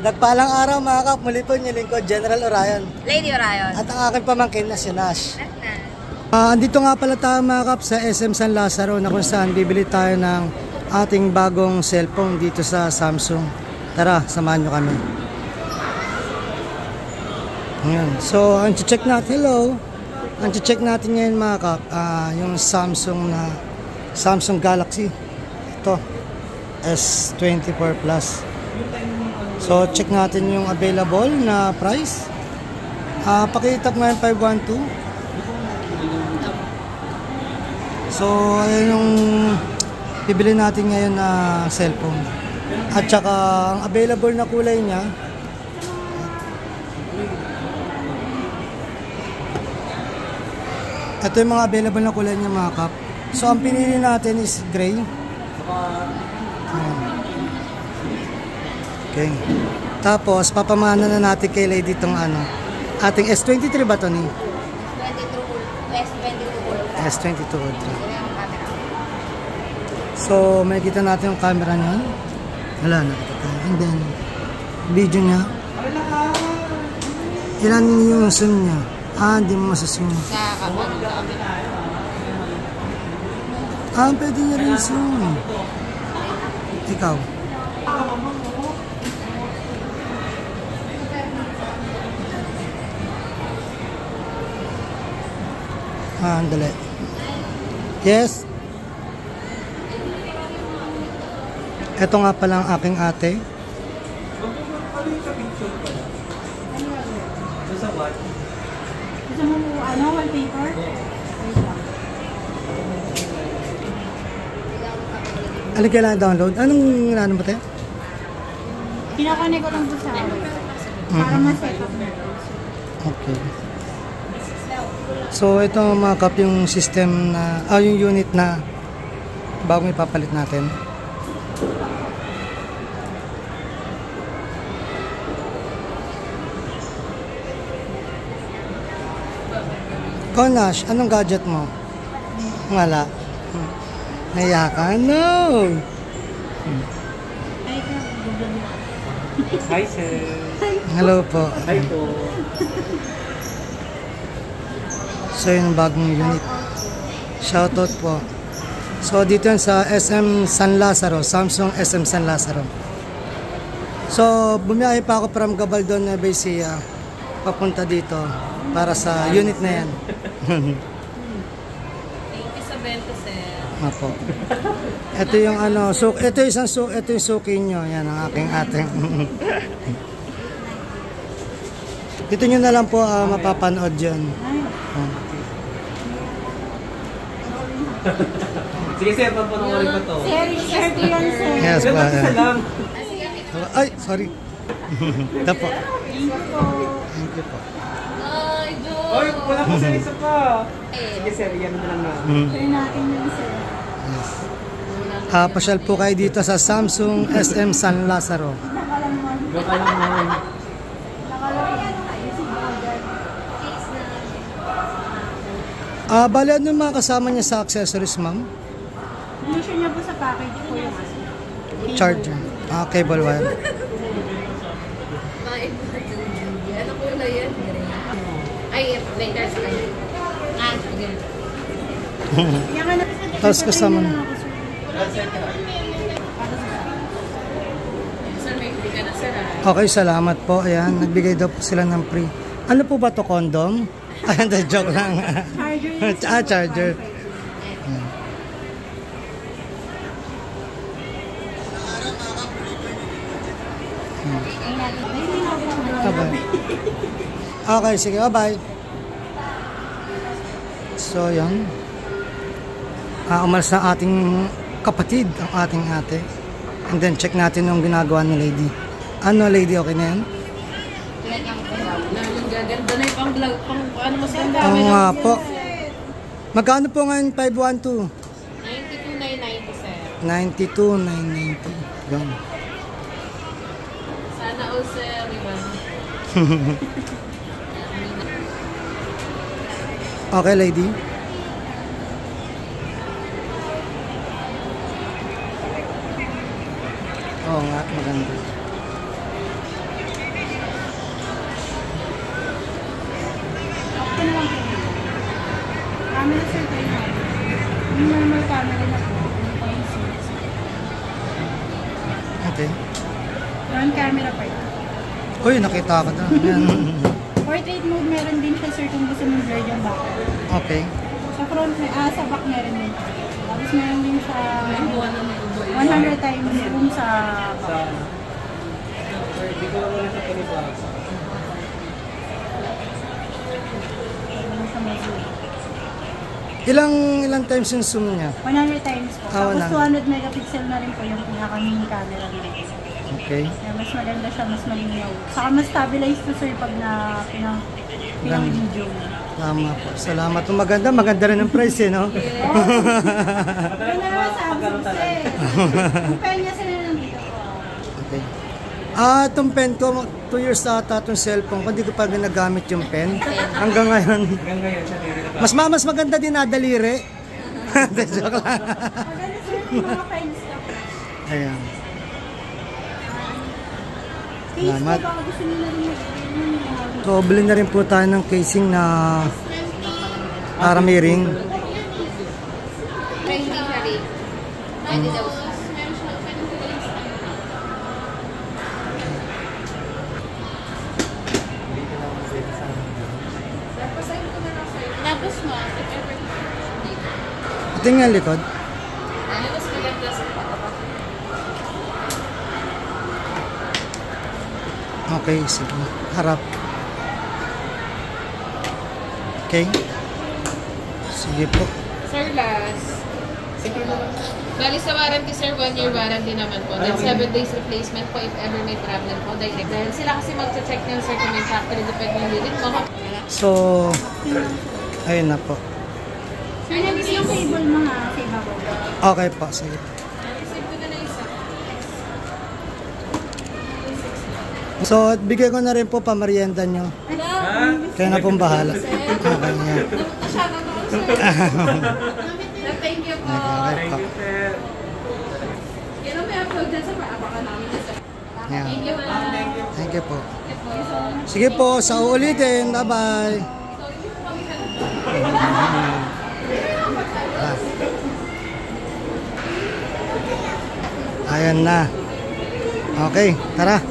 Nagpalang araw mga kap, muli po yung lingkod, General Orion. Lady Orion. At ang aking pamangkin na si Nash. Andito nga pala tayo mga kap sa SM San Lazaro na kung saan bibili tayo ng ating bagong cellphone dito sa Samsung. Tara, samahan nyo kami. Ayan. So, ang check natin, hello. Ang check natin ngayon mga kap, yung Samsung Galaxy. Ito, S24 Plus. So, check natin yung available na price. Pakita mo yung 512. So, ayan yung bibili natin ngayon na cellphone. At saka, ang available na kulay niya, ito yung mga available na kulay niya mga kap. So, ang pinili natin is gray. Ayan. Okay. Tapos, papamana na natin kay Lady itong ating S23 ba ito ni? S22 Ultra. So, may kita natin yung camera niyan. Wala, nakita. And then, video niya. Ilan yung zoom niya? Hindi mo masazoom. Pwede niya rin zoom. Ikaw. Andali. Yes. Ito nga pala ang aking ate. Gusto mo wallpaper? Ano kailangan download? Anong ano ba tayo? Kinakonek ko lang po sa para ma-set up. Okay. So ito mga kap yung system na yung unit na bagong ipapalit natin. Nash, anong gadget mo? Wala. Naiya ka? No! Hi, sir. Hello po. Hi po. So yung bagong unit. Shoutout po. So dito yan sa SM San Lazaro, Samsung SM San Lazaro. So bumiyahe pa ako from Gabaldon, Nueva Ecija papunta dito para sa unit na yan. Thank you sa bento, sir. Apo. Ito yung ito yung suki nyo. Yan ang aking ating. Dito nyo na lang po mapapanood yun. Sige, sir, papanoorin ko to. Share ko yan, sir. Yes, Sir, ba't isa lang? ay, sorry. Ito po. Thank you po. Thank you po. Ay, Joe! Oy, wala pa sa isa pa. Sige, sir, yan na lang na. Share natin yun, sir. Yes. Pasyal po kayo dito sa Samsung SM San Lazaro. Nakalaman. Baka lang mo. Nakalaman. Si Bogart. Bali, ano yung mga kasama niya sa accessories, ma'am? Mention niya po sa package po yung Charger. Cable wire. Ano po na yan? Ay, later sa kanya. Sige. Yan nga na. Tapos kasama. Sir, may free ka na, sir. Okay, salamat po. Ayan, nagbigay daw po sila ng free. Ano po ba to, condom? Ayan, joke lang. Charger. Charger. Bye-bye. Okay, sige, bye-bye. So, yan. Umalis na ating kapatid, ang ating ate. And then, check natin yung ginagawa ni Lady. Ano, Lady, okay na yan? Gaganda na yung pang-vlog, ano mas ganda. Oo nga po. Magkano po ngayon 512? 92,990, sir. 92,990. Yan. Sana all, sir. Okay, Lady. Oo nga, maganda. Front camera pa yun. Uy, nakita ko na. Ayan. Portrait mode meron din siya sir kung gusto mong blur yung back. Okay. Sa front, sa back meron din. Tapos meron din siya 100 times kung sa back. Hindi ko naman sa pinipag. Meron siya mag-zoom. Ilang times yung zoom niya? 100 times po. Ah, Tapos 100. 200 megapixel na rin po yung pinaka-mini camera nila. Okay. Kaya mas maganda siya, mas malinaw. Saka mas stabilize to sir pag pinang-video mo. Tama po. Salamat. Maganda rin ang price eh, no? Maganda naman sa Samsung sir. Ang pen niya sila nandito po. Okay. Itong pen ko, 2 years ata itong cellphone ko, hindi ko pa ginagamit yung pen. Hanggang ngayon. Hanggang ngayon siya tinitipag. Mas maganda din na daliri. Joke lang. Maganda sir yung mga pens ka po. Ayan. Case ko Salamat. baka gusto nila rin mag-video. So, bilhin na rin po tayo ng casing na para may ring. Pero hindi siya rin. Hindi daw siya. Tapos mo, if ever dito. Ito nga likod. Ano mas maganda sa patapat? Okay, sige. Harap. Okay. Sige po. Sir, last. Bali sa warranty, sir, 1 year warranty naman po. Then 7 days replacement po if ever may problem po. Direct. Dahil sila kasi mag-check ng sir kung may factory defect ng unit mo. So, ayun na po. Sir, nandito yung cable mo nga sa ibabaw. Okay po, sige. Receive ko na na isa. So, bigay ko na rin po pamerienda nyo. Kaya na pong bahala. Okay, yan. Masyado na ako, sir. Thank you po. Okay, Thank you, sir. Yan ang may upload dyan sa maabakan namin, sir. Yan. Thank you, ma'am. Thank you po. Sige po, sa uulitin. Bye-bye. Ayan na. Okay, tara.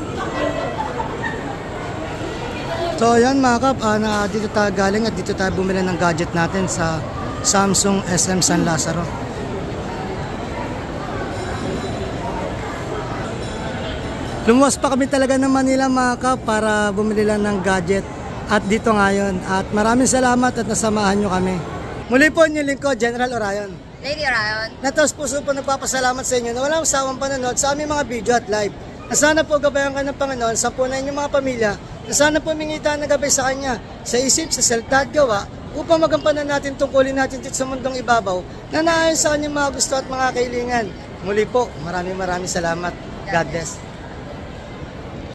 So yan mga kap, dito tayo galing at dito tayo bumili ng gadget natin sa Samsung SM San Lazaro. Lumuwas pa kami talaga ng Manila mga kap para bumili lang ng gadget at dito ngayon. At maraming salamat at nasamahan nyo kami. Muli po yung lingkod, General Orion. Lady Orion. Natas puso po nagpapasalamat sa inyo na walang sawang panonood sa aming mga video at live. Na sana po gabayan ka ng Panginoon sa po na inyong mga pamilya. Na sana po mingita ng gabay sa Kanya, sa isip, sa salita at gawa, upang magampanan natin tungkulin natin dito sa mundong ibabaw na naayon sa Kanyang mga gusto at mga kailingan. Muli po, maraming salamat. God bless.